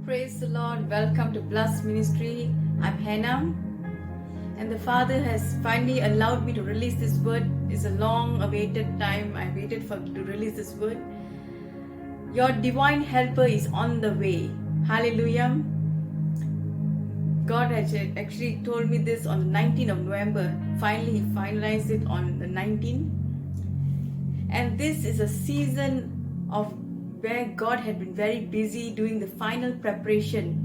Praise the Lord. Welcome to Blast Ministry. I'm Hannah, and the Father has finally allowed me to release this word. It's a long awaited time. I waited to release this word. Your divine helper is on the way. Hallelujah. God has actually told me this on the 19th of November. Finally, He finalized it on the 19th. And this is a season of where God had been very busy doing the final preparation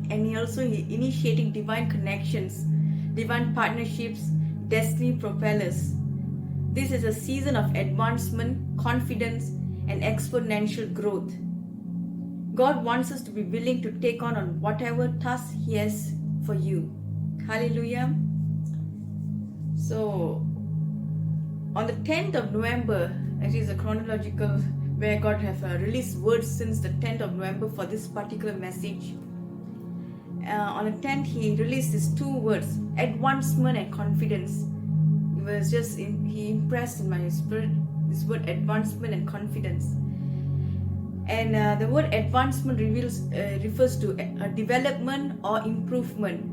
and He initiating divine connections, divine partnerships, destiny propellers. This is a season of advancement, confidence, and exponential growth. God wants us to be willing to take on whatever task He has for you. Hallelujah. So on the 10th of November, it is a chronological where God have released words since the 10th of November for this particular message. On the 10th, He released these two words, advancement and confidence. It was just, He impressed in my spirit this word advancement and confidence. And the word advancement refers to a development or improvement,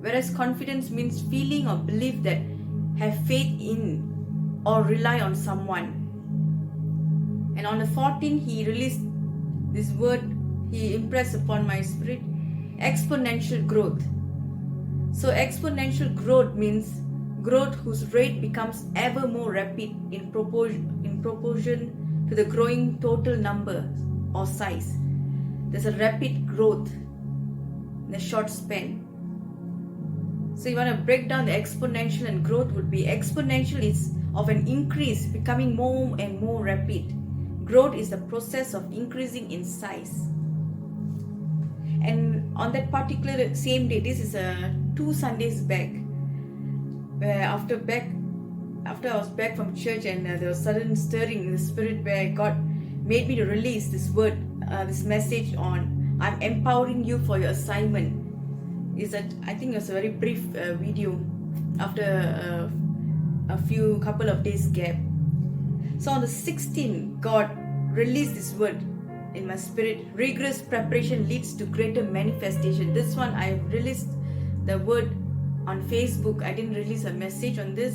whereas confidence means feeling or belief that have faith in or rely on someone. And on the 14th, He released this word, He impressed upon my spirit, exponential growth. So exponential growth means growth whose rate becomes ever more rapid in proportion to the growing total number or size. There's a rapid growth in a short span. So you want to break down the exponential, and growth would be exponential is of an increase becoming more and more rapid. Growth is the process of increasing in size. And on that particular same day, this is 2 Sundays back, where after I was back from church, and there was sudden stirring in the spirit where God made me to release this word, this message on I'm empowering you for your assignment. I think it was a very brief video after a couple of days gap. So on the 16th, God released this word in my spirit. Rigorous preparation leads to greater manifestation. This one I released the word on Facebook. I didn't release a message on this.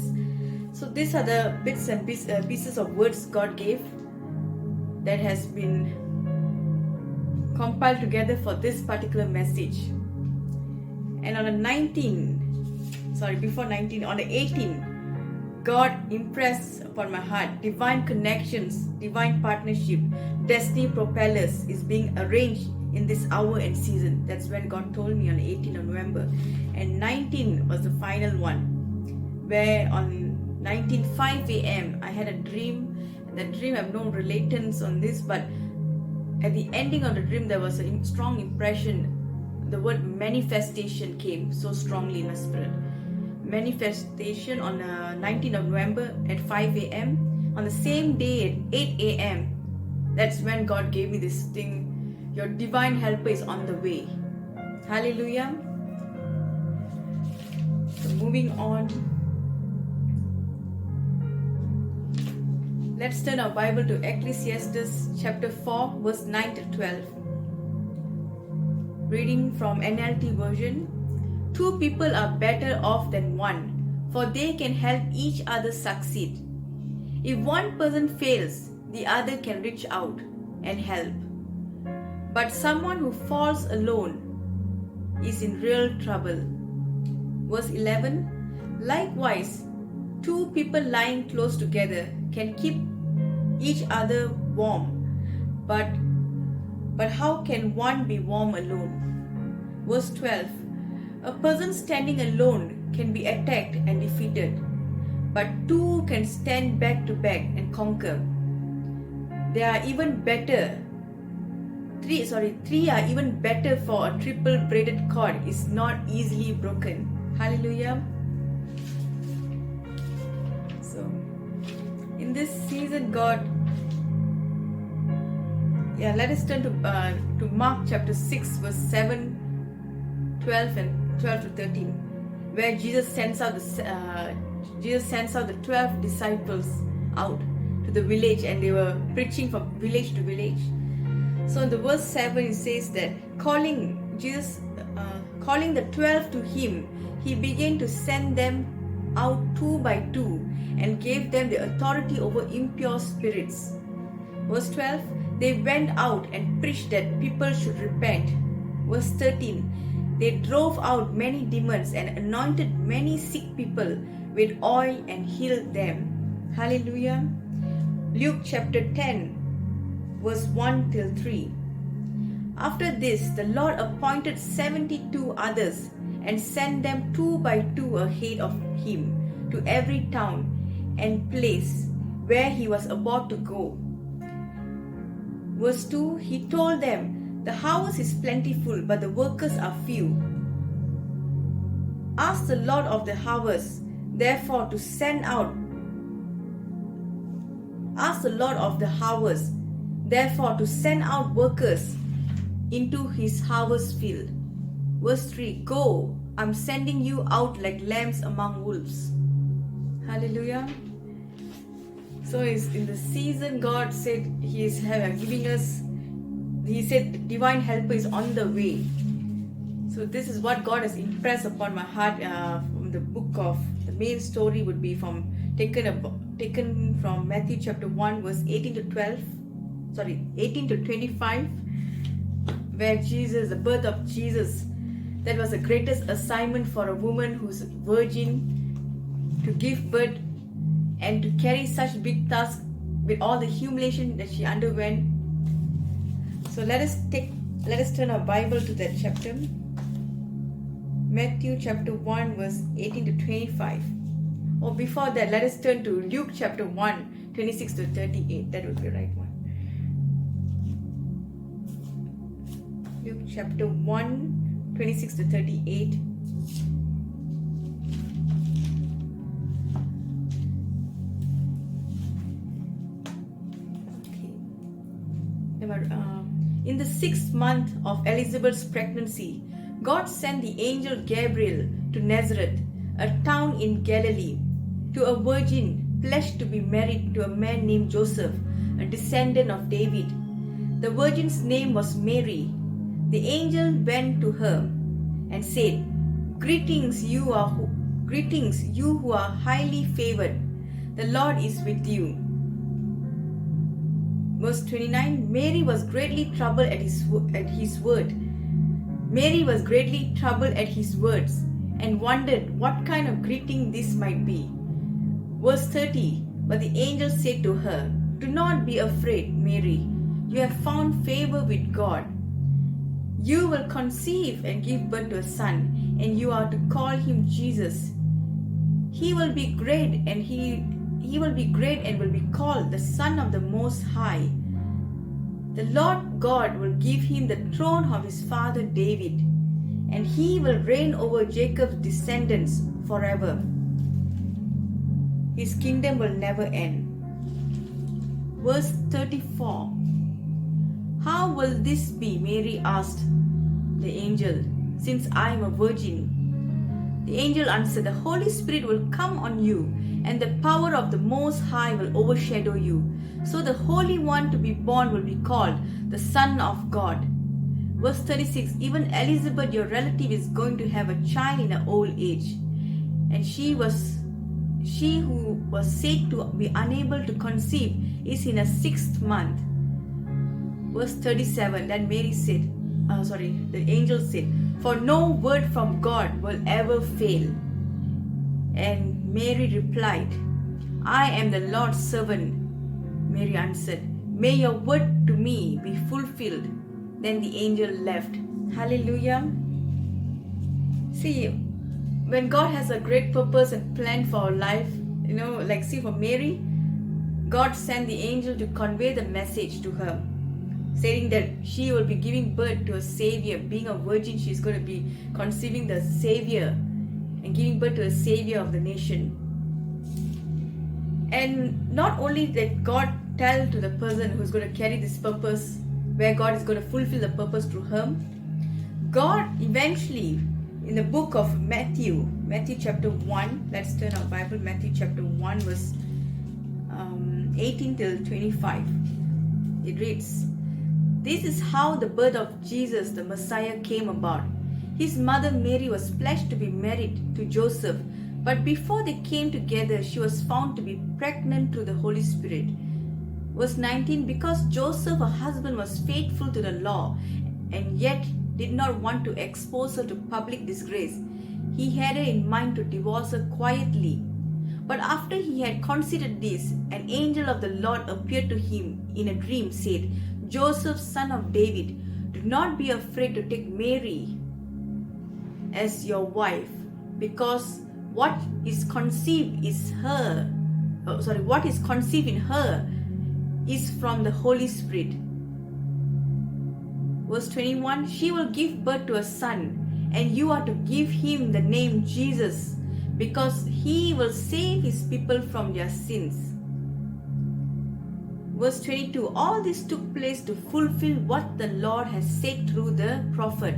So these are the bits and pieces of words God gave that has been compiled together for this particular message. And on the 19th, on the 18th, God impressed upon my heart, divine connections, divine partnership, destiny propellers is being arranged in this hour and season. That's when God told me on the 18th of November. And 19 was the final one, where on 19, 5 a.m. I had a dream. That dream, I have no relatance on this, but at the ending of the dream, there was a strong impression. The word manifestation came so strongly in my spirit. Manifestation on 19th of November at 5 a.m. On the same day at 8 a.m. That's when God gave me this thing. Your divine helper is on the way. Hallelujah. So moving on. Let's turn our Bible to Ecclesiastes chapter 4 verse 9 to 12. Reading from NLT version. 2 people are better off than one, for they can help each other succeed. If one person fails, the other can reach out and help. But someone who falls alone is in real trouble. Verse 11. Likewise, 2 people lying close together can keep each other warm, but how can one be warm alone? Verse 12. A person standing alone can be attacked and defeated, but 2 can stand back to back and conquer. They are even better. 3 are even better, for a triple braided cord is not easily broken. Hallelujah. So, in this season, God, let us turn to Mark chapter 6, verse 7, 12 and 12 to 13, where Jesus sends out the 12 disciples out to the village, and they were preaching from village to village. So So in the verse 7 it says that calling the 12 to him, he began to send them out 2 by 2 and gave them the authority over impure spirits. Verse 12, they went out and preached that people should repent. Verse 13, they drove out many demons and anointed many sick people with oil and healed them. Hallelujah. Luke chapter 10, verse 1 till 3. After this, the Lord appointed 72 others and sent them 2 by 2 ahead of him to every town and place where he was about to go. Verse 2, he told them, the house is plentiful, but the workers are few. Ask the Lord of the harvest, therefore, to send out workers into his harvest field. Verse 3, go, I'm sending you out like lambs among wolves. Hallelujah. So in the season, God said He is giving us, He said divine helper is on the way. So this is what God has impressed upon my heart from the book of, the main story would be taken from Matthew chapter 1 verse 18 to 25, where Jesus, the birth of Jesus, that was the greatest assignment for a woman who's a virgin to give birth and to carry such big task with all the humiliation that she underwent. So let us turn our Bible to that chapter. Matthew chapter 1 verse 18 to 25. Or before that, let us turn to Luke chapter 1, 26 to 38. That would be the right one. Luke chapter 1, 26 to 38. In the 6th month of Elizabeth's pregnancy, God sent the angel Gabriel to Nazareth, a town in Galilee, to a virgin pledged to be married to a man named Joseph, a descendant of David. The virgin's name was Mary. The angel went to her and said, Greetings, you who are highly favored. The Lord is with you. Verse 29, Mary was greatly troubled at his word. Mary was greatly troubled at his words and wondered what kind of greeting this might be. Verse 30, but the angel said to her, Do not be afraid, Mary. You have found favor with God. You will conceive and give birth to a son, and you are to call him Jesus. He will be great and will be called the Son of the Most High. The Lord God will give him the throne of his father David, and he will reign over Jacob's descendants forever. His kingdom will never end. Verse 34. How will this be? Mary asked the angel, since I am a virgin. The angel answered, The Holy Spirit will come on you, and the power of the Most High will overshadow you. So the Holy One to be born will be called the Son of God. Verse 36, Even Elizabeth, your relative, is going to have a child in her old age, and she who was said to be unable to conceive is in her 6th month. Verse 37, then Mary said, the angel said, For no word from God will ever fail. And Mary replied, I am the Lord's servant. Mary answered, May your word to me be fulfilled. Then the angel left. Hallelujah. See, when God has a great purpose and plan for our life, for Mary, God sent the angel to convey the message to her, saying that she will be giving birth to a Savior. Being a virgin, she's going to be conceiving the Savior and giving birth to a Savior of the nation. And not only that God tell to the person who's going to carry this purpose, where God is going to fulfill the purpose through her, God eventually, in the book of Matthew chapter 1, let's turn our Bible, Matthew chapter 1 verse 18 till 25. It reads, This is how the birth of Jesus, the Messiah, came about. His mother Mary was pledged to be married to Joseph, but before they came together, she was found to be pregnant through the Holy Spirit. Verse 19, because Joseph, her husband, was faithful to the law and yet did not want to expose her to public disgrace, he had her in mind to divorce her quietly. But after he had considered this, an angel of the Lord appeared to him in a dream, said, Joseph, son of David, do not be afraid to take Mary as your wife, because what is conceived in her is from the Holy Spirit. Verse 21, she will give birth to a son, and you are to give him the name Jesus, because he will save his people from their sins. Verse 22, all this took place to fulfill what the Lord has said through the prophet.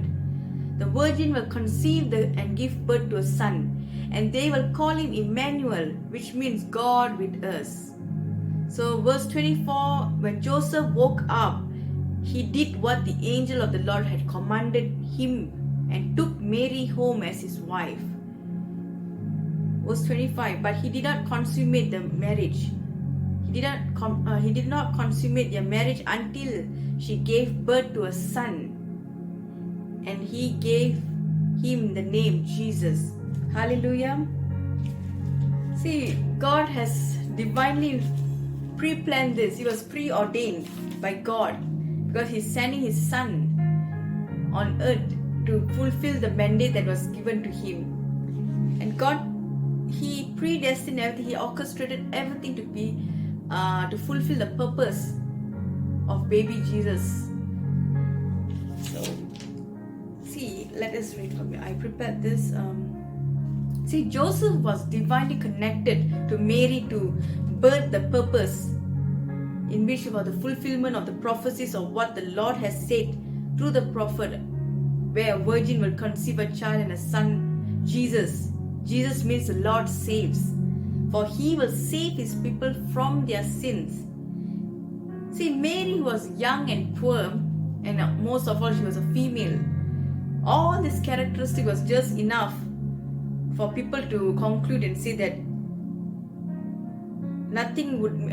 The virgin will conceive and give birth to a son, and they will call him Emmanuel, which means God with us. So verse 24, when Joseph woke up, he did what the angel of the Lord had commanded him and took Mary home as his wife. Verse 25, but he did not consummate the marriage. He did not consummate their marriage until she gave birth to a son, and he gave him the name Jesus. Hallelujah. See, God has divinely pre-planned this. He was preordained by God because He's sending His Son on earth to fulfill the mandate that was given to Him. And God, He predestined everything. He orchestrated everything to be to fulfill the purpose of baby Jesus. So, see, let us read from here. I prepared this. See, Joseph was divinely connected to Mary to birth the purpose in which was the fulfillment of the prophecies of what the Lord has said through the prophet, where a virgin will conceive a child and a son, Jesus. Jesus means the Lord saves, for He will save His people from their sins. See, Mary was young and poor, and most of all, she was a female. All this characteristic was just enough for people to conclude and say that nothing would,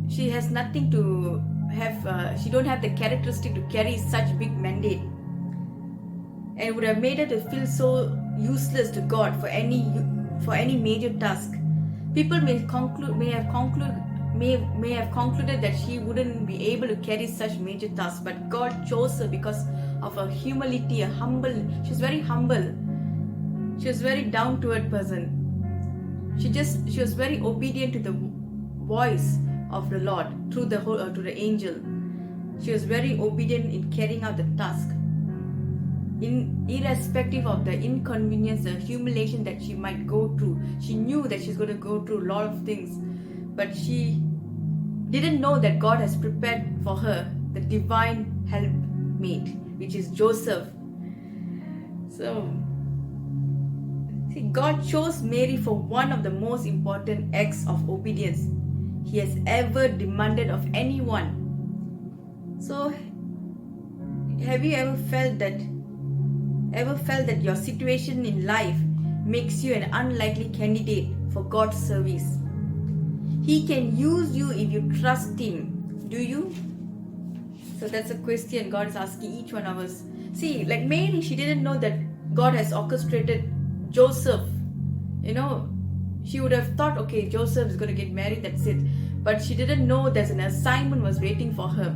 she has nothing to have, she don't have the characteristic to carry such big mandate, and it would have made her to feel so useless to God for any major task. People may have concluded that she wouldn't be able to carry such major tasks, but God chose her because of her humility, she was very humble. She was very down to earth person. She was very obedient to the voice of the Lord through the to the angel. She was very obedient in carrying out the task, irrespective of the inconvenience, the humiliation that she might go through. She knew that she's going to go through a lot of things, but she didn't know that God has prepared for her the divine helpmate, which is Joseph. So, see, God chose Mary for one of the most important acts of obedience He has ever demanded of anyone. So, have you ever felt that your situation in life makes you an unlikely candidate for God's service? He can use you if you trust Him. Do you? So that's a question God is asking each one of us. See, like Mary, she didn't know that God has orchestrated Joseph. She would have thought, okay, Joseph is going to get married, that's it. But she didn't know there's an assignment was waiting for her.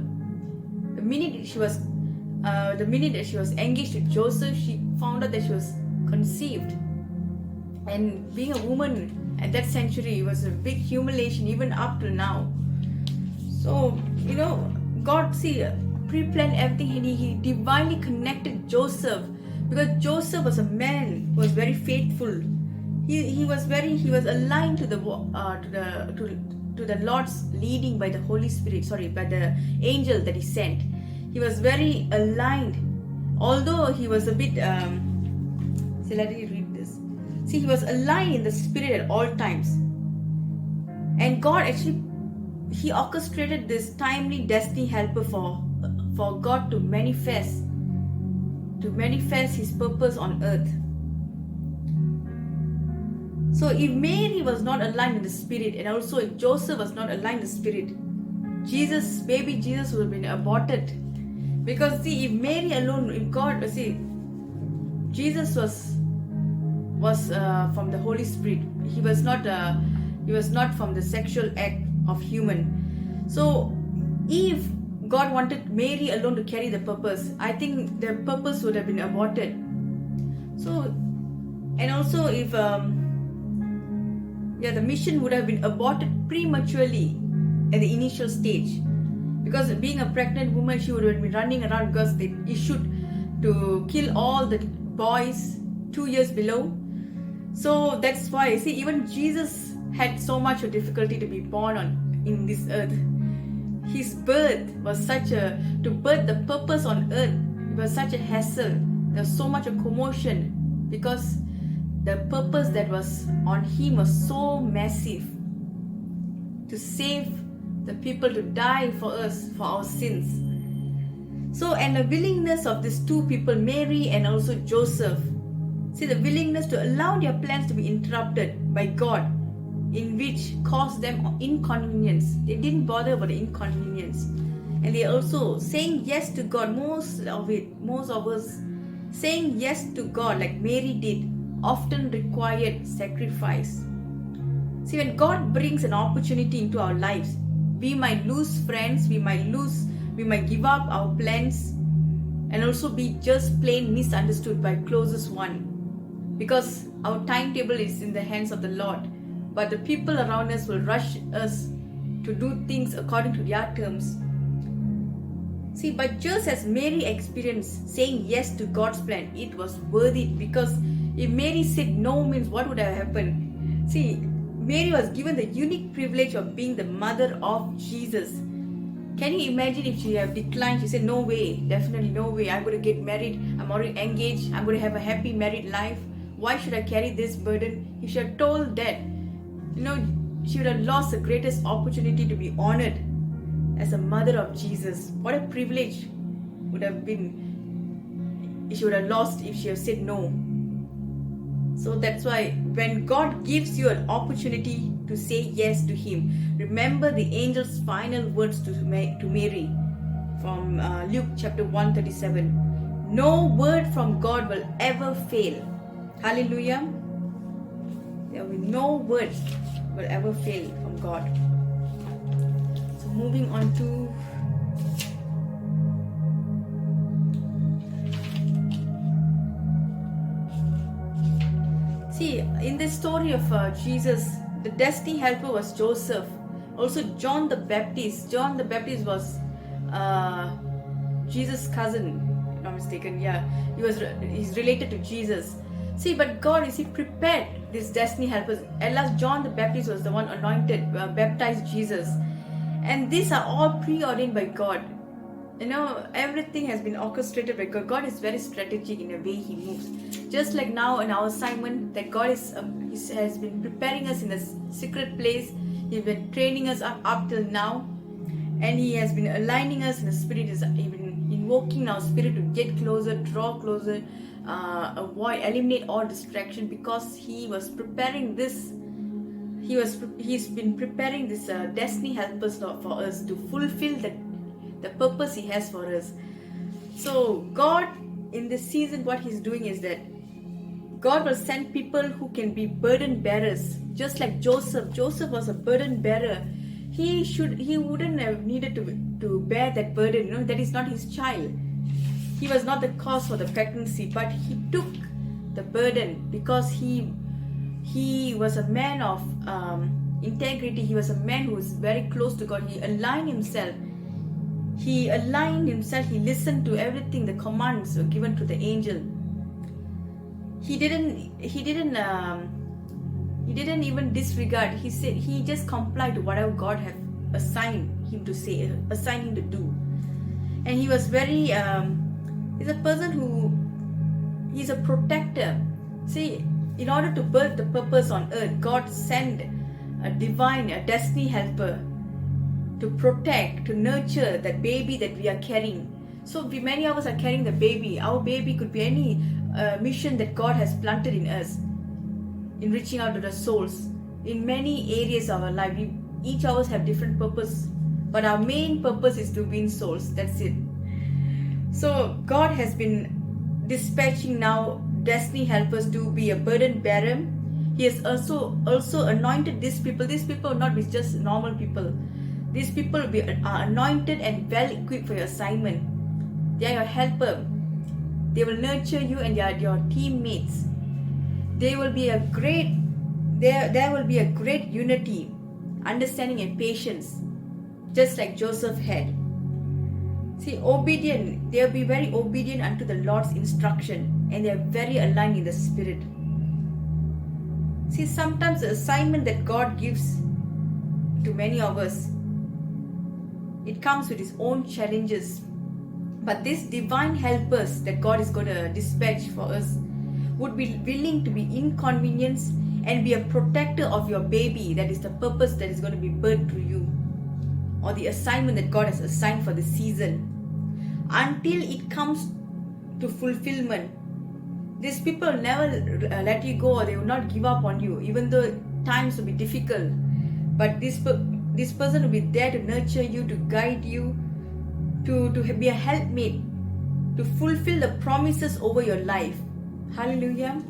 The minute that she was engaged with Joseph, she found out that she was conceived. And being a woman at that century was a big humiliation, even up to now. So, God, pre-planned everything, and He divinely connected Joseph, because Joseph was a man who was very faithful. He was aligned to the Lord's leading by the Holy Spirit. By the angel that He sent. He was very aligned, although he was a bit. Let me read this. See, he was aligned in the Spirit at all times, and God actually He orchestrated this timely destiny helper for for God to manifest His purpose on earth. So if Mary was not aligned in the spirit, and also if Joseph was not aligned in the spirit, baby Jesus would have been aborted. Because see, if Mary alone, if God, Jesus was from the Holy Spirit. He was not from the sexual act of human. So if God wanted Mary alone to carry the purpose, I think the purpose would have been aborted. So, and also if the mission would have been aborted prematurely at the initial stage, because being a pregnant woman, she would have been running around because they issued to kill all the boys 2 years below. So that's why, see, even Jesus had so much of difficulty to be born in this earth. His birth was to birth the purpose on earth, it was such a hassle. There was so much of commotion because the purpose that was on him was so massive, to save the people, to die for us, for our sins. So, and the willingness of these two people, Mary and also Joseph, see, the willingness to allow their plans to be interrupted by God, in which caused them inconvenience. They didn't bother about the inconvenience. And they also saying yes to God. Most of us saying yes to God like Mary did often required sacrifice. See, when God brings an opportunity into our lives, we might lose friends, we might give up our plans, and also be just plain misunderstood by closest one, because our timetable is in the hands of the Lord, but the people around us will rush us to do things according to their terms. See, but just as Mary experienced saying yes to God's plan, it was worth it, because if Mary said no means what would have happened? See, Mary was given the unique privilege of being the mother of Jesus. Can you imagine if she had declined? She said, no way, definitely no way. I'm going to get married. I'm already engaged. I'm going to have a happy married life. Why should I carry this burden? If she had told that, she would have lost the greatest opportunity to be honored as a mother of Jesus. What a privilege would have been she would have lost if she had said no. So that's why when God gives you an opportunity to say yes to Him, remember the angel's final words to Mary from Luke chapter 137. No word from God will ever fail. Hallelujah. There will be no word will ever fail from God. So moving on to in the story of Jesus, the destiny helper was Joseph. Also John the Baptist. John the Baptist was Jesus' cousin, if I'm not mistaken. Yeah, he's related to Jesus. See, but God, prepared this destiny helpers. At last, John the Baptist was the one anointed, baptized Jesus. And these are all preordained by God. Everything has been orchestrated by God. God is very strategic in the way He moves. Just like now in our assignment, that God has been preparing us in a secret place. He's been training us up till now. And He has been aligning us in the Spirit. He's been invoking our spirit to get closer, draw closer, eliminate all distraction, because He was preparing this. He's been preparing this destiny helpers for us to fulfill the purpose He has for us. So God, in this season, what He's doing is that God will send people who can be burden bearers, just like Joseph. Joseph was a burden bearer. He wouldn't have needed to bear that burden. That is not his child. He was not the cause for the pregnancy, but he took the burden because he was a man of integrity. He was a man who was very close to God. He aligned himself. He listened to everything, the commands were given to the angel. He didn't even disregard. He just complied to whatever God had assigned him to do. And he was very he's a person he's a protector. See, in order to birth the purpose on earth, God sent a destiny helper to protect, to nurture that baby that we are carrying. So many of us are carrying the baby. Our baby could be any mission that God has planted in us, in reaching out to the souls. In many areas of our life, each of us have different purpose, but our main purpose is to win souls. That's it. So God has been dispatching now destiny helpers to be a burden bearer. He has also anointed these people. These people will not be just normal people. These people will be anointed and well equipped for your assignment. They are your helper. They will nurture you, and they are your teammates. There will be a great unity, understanding, and patience, just like Joseph had. See, obedient. They will be very obedient unto the Lord's instruction, and they are very aligned in the spirit. See, sometimes the assignment that God gives to many of us, it comes with its own challenges. But these divine helpers that God is going to dispatch for us would be willing to be inconvenienced and be a protector of your baby. That is the purpose that is going to be birthed through you, or the assignment that God has assigned for the season. Until it comes to fulfillment, these people will never let you go, or they will not give up on you, even though times will be difficult. But this person will be there to nurture you, to guide you, to be a helpmate, to fulfill the promises over your life. Hallelujah.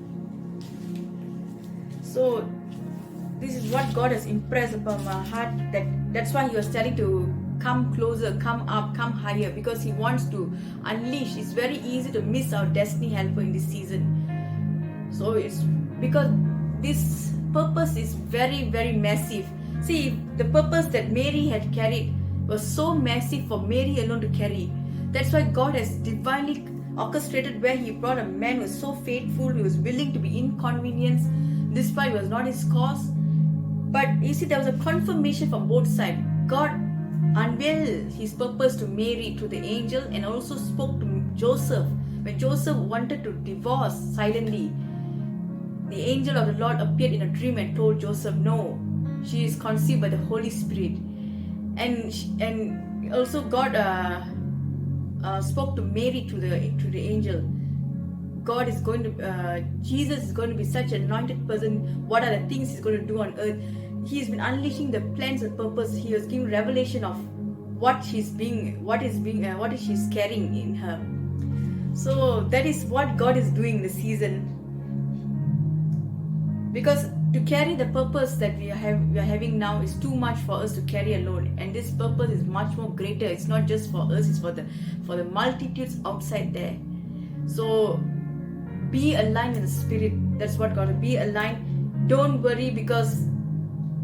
So this is what God has impressed upon my heart, that's why He was telling to come closer, come up, come higher, because He wants to unleash. It's very easy to miss our destiny helper in this season. So it's because this purpose is very, very massive. See, the purpose that Mary had carried was so massive for Mary alone to carry. That's why God has divinely orchestrated where He brought a man who was so faithful, he was willing to be inconvenienced, despite it was not his cause. But you see, there was a confirmation from both sides. God unveiled His purpose to Mary through the angel, and also spoke to Joseph. When Joseph wanted to divorce silently, the angel of the Lord appeared in a dream and told Joseph, no, she is conceived by the Holy Spirit. And also God spoke to Mary through the angel. God is going to, Jesus is going to be such an anointed person. What are the things He's going to do on earth? He has been unleashing the plans and purpose. He was giving revelation of what she's carrying in her. So that is what God is doing this season. Because to carry the purpose that we are having now is too much for us to carry alone, and this purpose is much more greater. It's not just for us; it's for the multitudes outside there. So be aligned in the spirit. That's what God will be aligned. Don't worry, because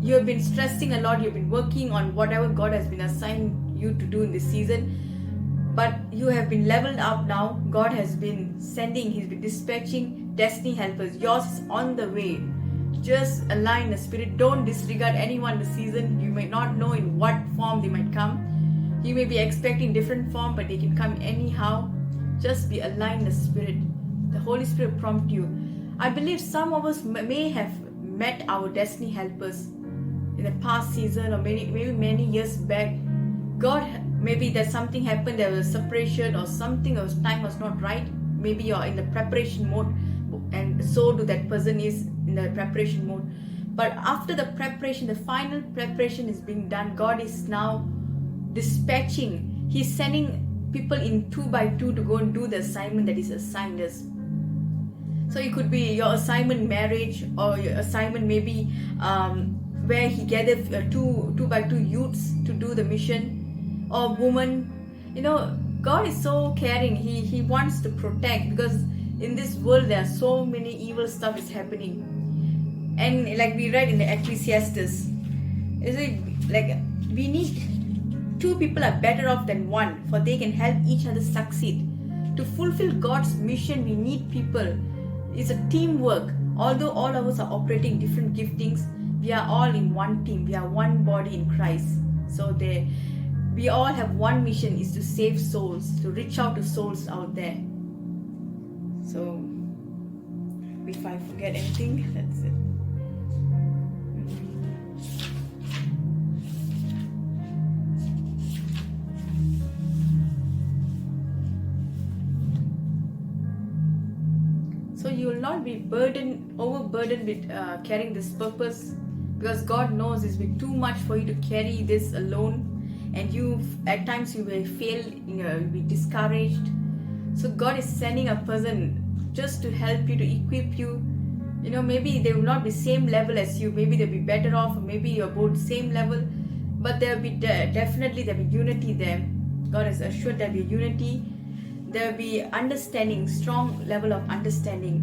you have been stressing a lot. You've been working on whatever God has been assigned you to do in this season. But you have been leveled up now. God has been sending, He's been dispatching destiny helpers. Yours is on the way. Just align the spirit. Don't disregard anyone this season. You may not know in what form they might come. You may be expecting different form, but they can come anyhow. Just be aligned in the spirit. The Holy Spirit prompt you. I believe some of us may have met our destiny helpers in the past season, or maybe many years back. God, maybe that something happened, there was a separation or something, or time was not right. Maybe you're in the preparation mode, and so do that person is in the preparation mode. But after the preparation, the final preparation is being done, God is now dispatching. He's sending people in 2 by 2 to go and do the assignment that He's assigned us. So it could be your assignment marriage, or your assignment maybe where He gathered 2 by 2 youths to do the mission, or woman. You know, God is so caring. He wants to protect, because in this world there are so many evil stuff is happening. And like we read in the Ecclesiastes, is it like we need 2 people are better off than 1, for they can help each other succeed. To fulfill God's mission, we need people. It's a teamwork. Although all of us are operating different giftings, we are all in one team. We are one body in Christ. So we all have one mission, is to save souls, to reach out to souls out there. So if I forget anything, that's it. So you will not be overburdened with carrying this purpose, because God knows it's be too much for you to carry this alone, and you at times you will fail, you'll be discouraged. So God is sending a person just to help you, to equip you. Maybe they will not be same level as you. Maybe they'll be better off, or maybe you're both same level, but there'll be definitely there'll be unity there. God has assured there'll be unity. There will be understanding, strong level of understanding.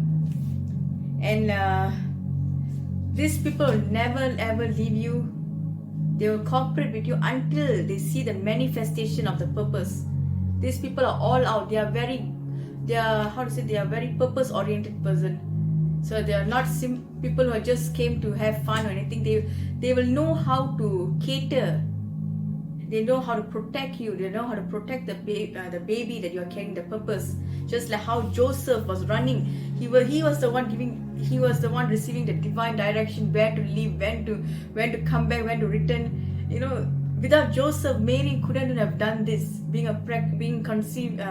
And these people will never ever leave you. They will cooperate with you until they see the manifestation of the purpose. These people are all out. They are very purpose oriented person. So they are not people who just came to have fun or anything. They will know how to cater. They know how to protect you. They know how to protect the baby that you are carrying, the purpose. Just like how Joseph was running, he was the one receiving the divine direction, where to leave, when to come back, when to return. Without Joseph, Mary couldn't have done this. Being conceived,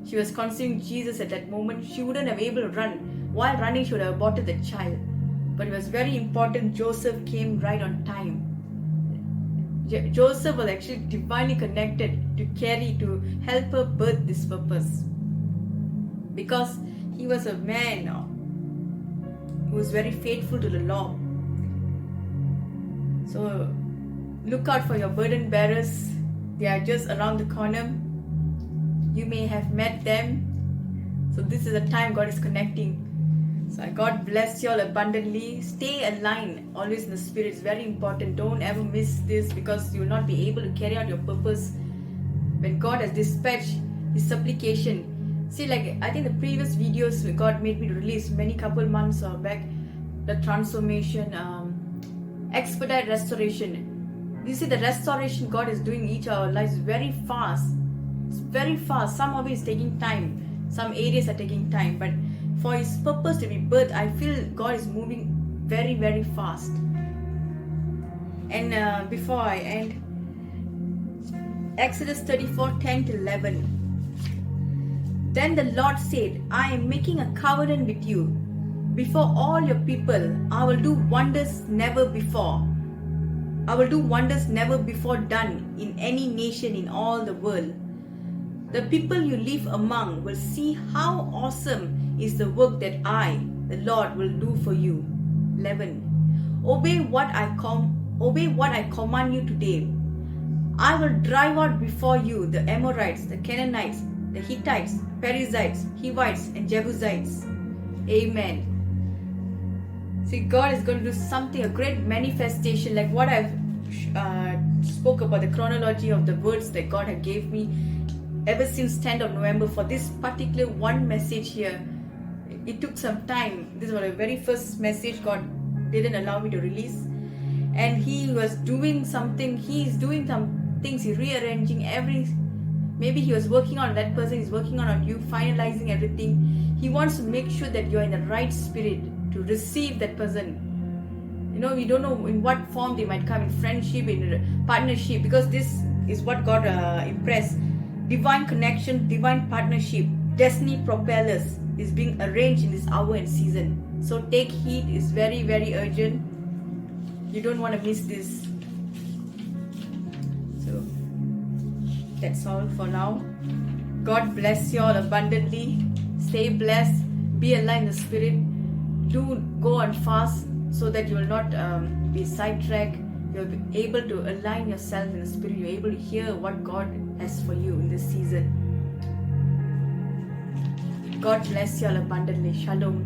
she was conceiving Jesus at that moment. She wouldn't have able to run. While running, she would have aborted the child. But it was very important. Joseph came right on time. Joseph was actually divinely connected to help her birth this purpose, because he was a man who was very faithful to the law. So look out for your burden bearers. They are just around the corner. You may have met them. So this is the time God is connecting. So God bless you all abundantly. Stay aligned always in the spirit. It's very important. Don't ever miss this, because you will not be able to carry out your purpose when God has dispatched His supplication. See, like I think the previous videos God made me to release many couple months back, the transformation, expedite restoration. You see, the restoration God is doing in each of our lives very fast. It's very fast. Some of it is taking time. Some areas are taking time, but for His purpose to be birthed, I feel God is moving very, very fast. And before I end, Exodus 34:10-11. Then the Lord said, I am making a covenant with you. Before all your people, I will do wonders never before. I will do wonders never before done in any nation in all the world. The people you live among will see how awesome is the work that I, the Lord, will do for you. 11. Obey what I command you today. I will drive out before you the Amorites, the Canaanites, the Hittites, Perizzites, Hivites, and Jebusites. Amen. See, God is going to do something, a great manifestation, like what I've spoke about, the chronology of the words that God had gave me ever since 10th of November for this particular one message here. It took some time. This was the very first message God didn't allow me to release. And He was doing something. He's doing some things. He's rearranging maybe He was working on that person. He's working on you, finalizing everything. He wants to make sure that you're in the right spirit to receive that person. We don't know in what form they might come, in friendship, in partnership, because this is what God impressed. Divine connection, divine partnership, destiny propellers is being arranged in this hour and season. So take heed. It's very, very urgent. You don't want to miss this. So that's all for now. God bless you all abundantly. Stay blessed. Be aligned in the spirit. Do go on fast so that you will not be sidetracked. You'll be able to align yourself in the spirit. You're able to hear what God has for you in this season. God bless you all abundantly. Shalom.